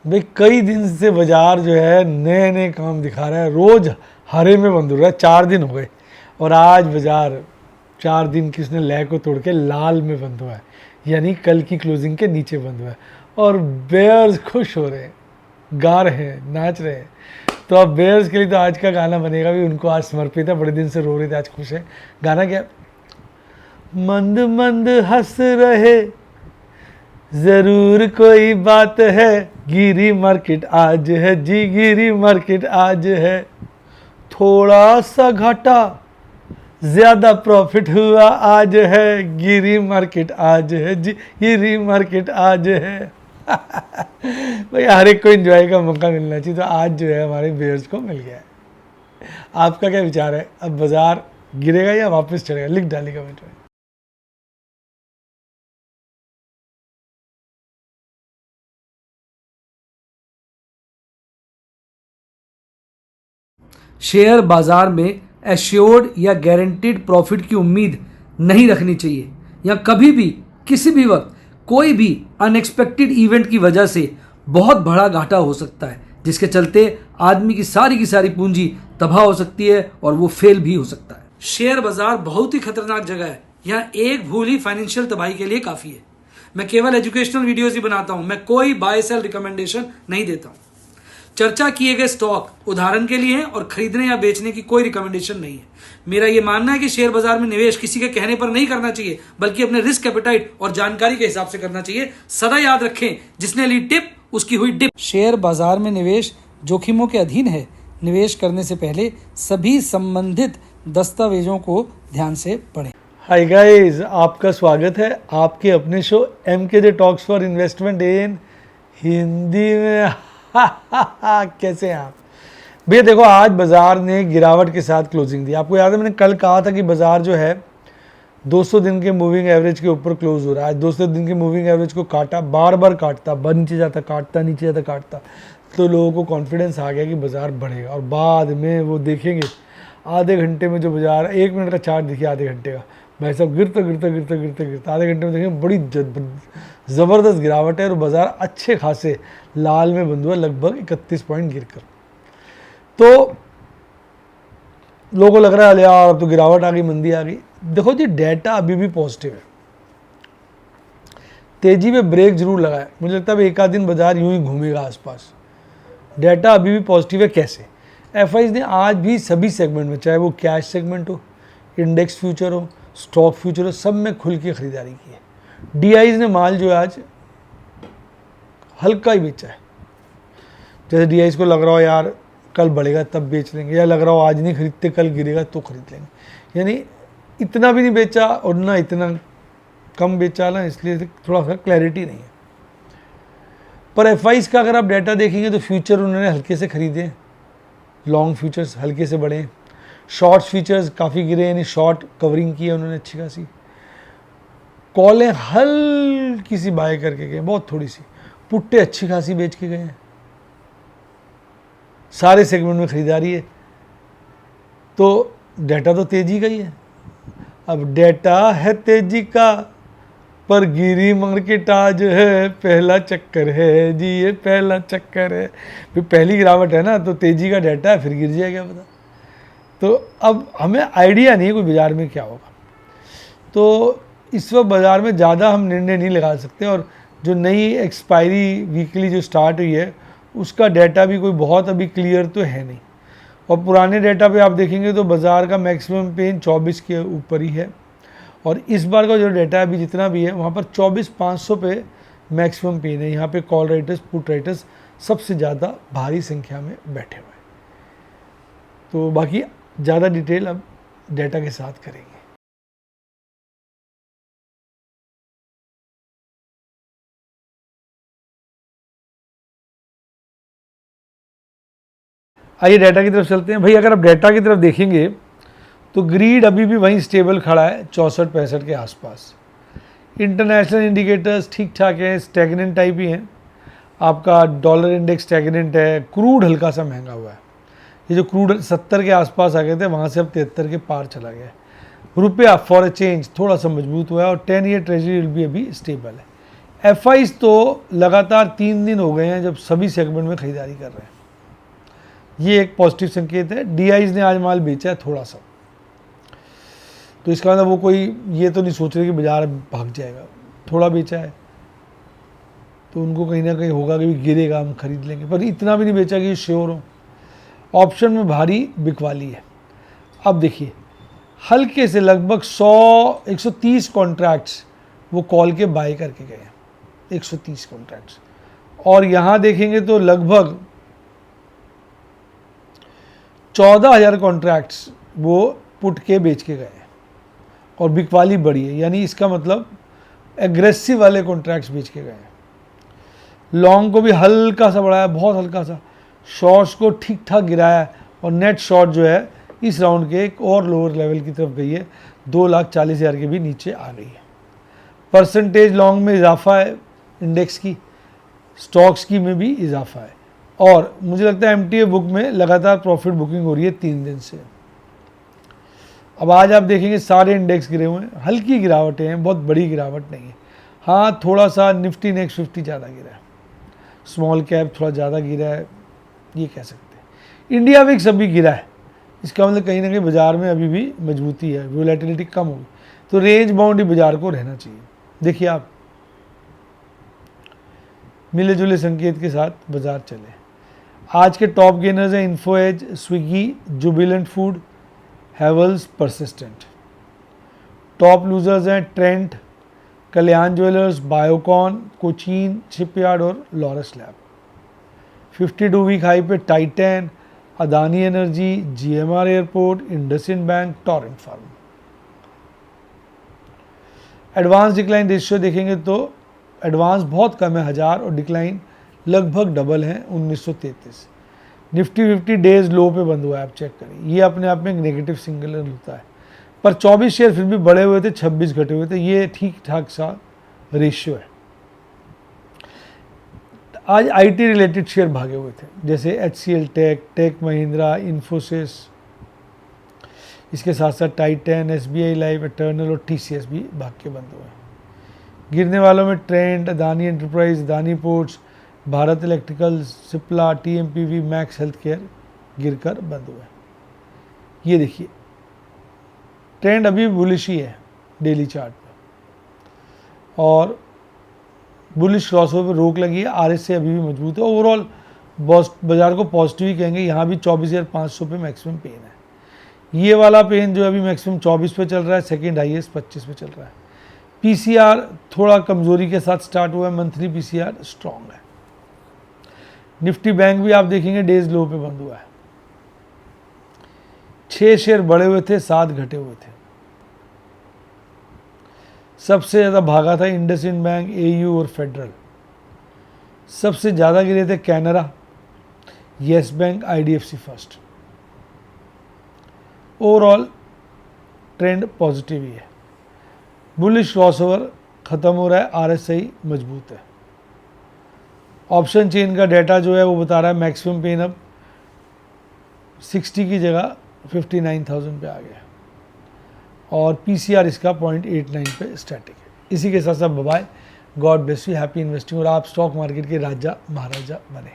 भाई कई दिन से बाजार जो है नए नए काम दिखा रहा है, रोज हरे में बंद हो रहा है। 4 दिन हो गए और आज बाजार 4 दिन किसने लय को तोड़ के लाल में बंद हुआ है, यानी कल की क्लोजिंग के नीचे बंद हुआ है। और बेयर्स खुश हो रहे हैं, गा रहे हैं, नाच रहे हैं। तो अब बेयर्स के लिए तो आज का गाना बनेगा भी, उनको आज समर्पित है। बड़े दिन से रो रहे थे, आज खुश है। गाना क्या? मंद मंद हंस रहे, जरूर कोई बात है, गिरी मार्केट आज है जी, गिरी मार्केट आज है। थोड़ा सा घाटा, ज्यादा प्रॉफिट हुआ आज है, गिरी मार्केट आज है जी, गिरी मार्केट आज है। भाई हर एक को एंजॉय का मौका मिलना चाहिए, तो आज जो है हमारे बेयर्स को मिल गया है। आपका क्या विचार है? अब बाजार गिरेगा या वापस चढ़ेगा? लिख डालिए कमेंट में। शेयर बाजार में एश्योर्ड या गारंटीड प्रॉफिट की उम्मीद नहीं रखनी चाहिए, या कभी भी किसी भी वक्त कोई भी अनएक्सपेक्टेड इवेंट की वजह से बहुत बड़ा घाटा हो सकता है, जिसके चलते आदमी की सारी पूंजी तबाह हो सकती है और वो फेल भी हो सकता है। शेयर बाजार बहुत ही खतरनाक जगह है, यहाँ एक भूल ही फाइनेंशियल तबाही के लिए काफी है। मैं केवल एजुकेशनल वीडियोस ही बनाता हूं, मैं कोई बाय सेल रिकमेंडेशन नहीं देता हूं। चर्चा किए गए स्टॉक उदाहरण के लिए हैं और खरीदने या बेचने की कोई रिकमेंडेशन नहीं है। मेरा यह मानना है कि शेयर बाजार में निवेश किसी के कहने पर नहीं करना चाहिए, बल्कि अपने रिस्क एपेटाइट और जानकारी के हिसाब से करना चाहिए। सदा याद रखें, जिसने ली टिप उसकी हुई डिप। शेयर बाजार में निवेश जोखिमों के अधीन है। निवेश करने से पहले सभी संबंधित दस्तावेजों को ध्यान से पढ़ें। हाय गाइस, आपका स्वागत है आपके अपने show MKJ talks for investment इन हिंदी में। कैसे हैं आप भैया? देखो, आज बाजार ने गिरावट के साथ क्लोजिंग दी। आपको याद है मैंने कल कहा था कि बाजार जो है 200 दिन के मूविंग एवरेज के ऊपर क्लोज हो रहा है। आज 200 दिन के मूविंग एवरेज को काटा, बार बार काटता, नीचे जाता, काटता, नीचे जाता, काटता, तो लोगों को कॉन्फिडेंस आ गया कि बाजार बढ़ेगा। और बाद में वो देखेंगे आधे घंटे में जो बाजार, 1 मिनट का चार्ट देखिए आधे घंटे का, भाई साहब गिरता गिरता गिरता गिरता गिरता आधे घंटे में देखेंगे बड़ी ज़बरदस्त गिरावट है और बाजार अच्छे खासे लाल में बंद हुआ, लगभग 31 पॉइंट गिरकर। तो लोगों को लग रहा है यार अब तो गिरावट आ गई, मंदी आ गई। देखो जी, डेटा अभी भी पॉजिटिव है, तेजी में ब्रेक जरूर लगा है। मुझे लगता है एक आध दिन बाजार यूं ही घूमेगा आसपास। डेटा अभी भी पॉजिटिव है। कैसे? एफआईज ने आज भी सभी सेगमेंट में, चाहे वो कैश सेगमेंट हो, इंडेक्स फ्यूचर हो, स्टॉक फ्यूचर हो, सब में खुल के खरीदारी की है। डीआईज ने माल जो है आज हल्का ही बेचा है। जैसे डीआईज को लग रहा हो यार कल बढ़ेगा तब बेच लेंगे, या लग रहा हो आज नहीं खरीदते कल गिरेगा तो खरीद लेंगे, यानी इतना भी नहीं बेचा और ना इतना कम बेचा ना, इसलिए थोड़ा सा क्लैरिटी नहीं है। पर एफआईज का अगर आप डाटा देखेंगे तो फ्यूचर उन्होंने हल्के से खरीदे, लॉन्ग फ्यूचर्स हल्के से बढ़े, शॉर्ट फ्यूचर्स काफ़ी गिरे, यानी शॉर्ट कवरिंग की है उन्होंने अच्छी खासी, कॉलें हल्की सी बाय करके गए, बहुत थोड़ी सी, पुट्टे अच्छी खासी बेच के गए हैं। सारे सेगमेंट में खरीदारी है, तो डाटा तो तेजी का ही है। अब डाटा है तेजी का, पर गिरी मार्केट आज है, पहला चक्कर है जी, ये पहला चक्कर है। फिर पहली गिरावट है ना, तो तेजी का डाटा है, फिर गिर जाएगा पता। तो अब हमें आइडिया नहीं है कोई बाजार में क्या होगा, तो इस वक्त बाजार में ज़्यादा हम निर्णय नहीं लगा सकते। और जो नई एक्सपायरी वीकली जो स्टार्ट हुई है उसका डाटा भी कोई बहुत अभी क्लियर तो है नहीं, और पुराने डाटा पे आप देखेंगे तो बाज़ार का मैक्सिमम पेन 24 के ऊपर ही है। और इस बार का जो डाटा अभी जितना भी है वहाँ पर 24,500 पे मैक्सिमम पेन है। यहाँ पे कॉल राइटर्स, पुट राइटर्स सबसे ज़्यादा भारी संख्या में बैठे हुए हैं। तो बाकी ज़्यादा डिटेल अब डाटा के साथ करेंगे। आइए डाटा की तरफ चलते हैं। भाई अगर आप डाटा की तरफ देखेंगे तो ग्रीड अभी भी वहीं स्टेबल खड़ा है 64-65 के आसपास। इंटरनेशनल इंडिकेटर्स ठीक ठाक है, स्टैग्नेंट टाइप ही हैं। आपका डॉलर इंडेक्स स्टैग्नेंट है, क्रूड हल्का सा महंगा हुआ है। ये जो क्रूड 70 के आसपास आ गए थे, वहाँ से अब 73 के पार चला गया है। रुपया फॉर ए चेंज थोड़ा सा मजबूत हुआ है और 10 ईयर ट्रेजरी भी अभी स्टेबल है। FIs तो लगातार 3 दिन हो गए हैं जब सभी सेगमेंट में खरीदारी कर रहे हैं, ये एक पॉजिटिव संकेत है। DIs ने आज माल बेचा है थोड़ा सा, तो इसका मतलब वो कोई ये तो नहीं सोच रहे कि बाजार भाग जाएगा, थोड़ा बेचा है तो उनको कहीं ना कहीं होगा कि गिरेगा हम खरीद लेंगे, पर इतना भी नहीं बेचा कि श्योर हो। ऑप्शन में भारी बिकवाली है। अब देखिए हल्के से लगभग 130 कॉन्ट्रैक्ट्स वो कॉल के बाय करके गए हैं, 130 कॉन्ट्रैक्ट्स, और यहाँ देखेंगे तो लगभग 14,000 कॉन्ट्रैक्ट्स वो पुट के बेच के गए हैं और बिकवाली बढ़ी है, यानी इसका मतलब एग्रेसिव वाले कॉन्ट्रैक्ट्स बेच के गए हैं। लॉन्ग को भी हल्का सा बढ़ाया, बहुत हल्का सा, शॉर्ट्स को ठीक ठाक गिराया है और नेट शॉर्ट जो है इस राउंड के एक और लोअर लेवल की तरफ गई है, 2,40,000 के भी नीचे आ गई है। परसेंटेज लॉन्ग में इजाफा है इंडेक्स की, स्टॉक्स की में भी इजाफा है, और मुझे लगता है MTA बुक में लगातार प्रॉफिट बुकिंग हो रही है 3 दिन से। अब आज आप देखेंगे सारे इंडेक्स गिरे हुए हैं, हल्की गिरावटें हैं, बहुत बड़ी गिरावट नहीं है। हाँ थोड़ा सा निफ्टी नेक्स्ट 50 ज़्यादा गिरा है, स्मॉल कैप थोड़ा ज़्यादा गिरा है, ये कह सकते हैं। इंडिया विक्स अभी गिरा है, इसका मतलब कहीं ना कहीं बाजार में अभी भी मजबूती है, वोलेटिलिटी कम होगी, तो रेंज बाउंड ही बाजार को रहना चाहिए। देखिए आप मिले जुले संकेत के साथ बाजार चले। आज के टॉप गेनर्स हैं Info Edge, Swiggy, Jubilant food, Havells, Persistent. Top losers हैं Trent, Kalyan jewellers, Biocon, Cochin shipyard और लॉरस लैब। 52 वीक हाई पे Titan, Adani energy, GMR airport, IndusInd bank, Torrent pharma. Advance decline ratio देखेंगे तो एडवांस बहुत कम है 1000 और डिक्लाइन लगभग डबल है 1933। निफ्टी 50 डेज लो पे बंद हुआ है, आप चेक करें, ये अपने आप में एक नेगेटिव सिंगल होता है, पर 24 शेयर फिर भी बढ़े हुए थे, 26 घटे हुए थे, ये ठीक ठाक सा रेशियो है। आज IT रिलेटेड शेयर भागे हुए थे, जैसे HCL टेक महिंद्रा, इन्फोसिस, इसके साथ साथ टाइटन, SBI लाइफ, एटर्नल और TCS भी भाग के बंद हुए। गिरने वालों में trend, Adani enterprise, Adani ports, Bharat electrical, Cipla, TMPV, max health care गिरकर बंद हुए। ये देखिए ट्रेंड अभी बुलिश ही है डेली चार्ट पर, और बुलिश क्रॉसओवर पर रोक लगी है, RSI अभी भी मजबूत है। ओवरऑल बाजार को पॉजिटिव ही कहेंगे, यहाँ भी 24,500 पे मैक्सिमम पेन है। ये वाला पेन जो अभी मैक्सिमम 24 पे चल रहा है, सेकंड हाईएस्ट 25 पे चल रहा है। PCR थोड़ा कमजोरी के साथ स्टार्ट हुआ है, मंथली PCR स्ट्रॉन्ग है। निफ्टी बैंक भी आप देखेंगे डेज लो पे बंद हुआ है, 6 शेयर बढ़े हुए थे, 7 घटे हुए थे। सबसे ज़्यादा भागा था इंडसइंड बैंक, AU और फेडरल। सबसे ज़्यादा गिरे थे Canara, yes bank, IDFC first. Overall trend positive ही है, बुलिश क्रॉसओवर खत्म हो रहा है, RSI मजबूत है। ऑप्शन चेन का डाटा जो है वो बता रहा है मैक्सिमम पेन अब 60 की जगह 59,000 पे आ गया, और PCR इसका 0.89 पे स्टैटिक है। इसी के साथ साथ bye, God bless you, happy investing, और आप स्टॉक मार्केट के राजा महाराजा बने।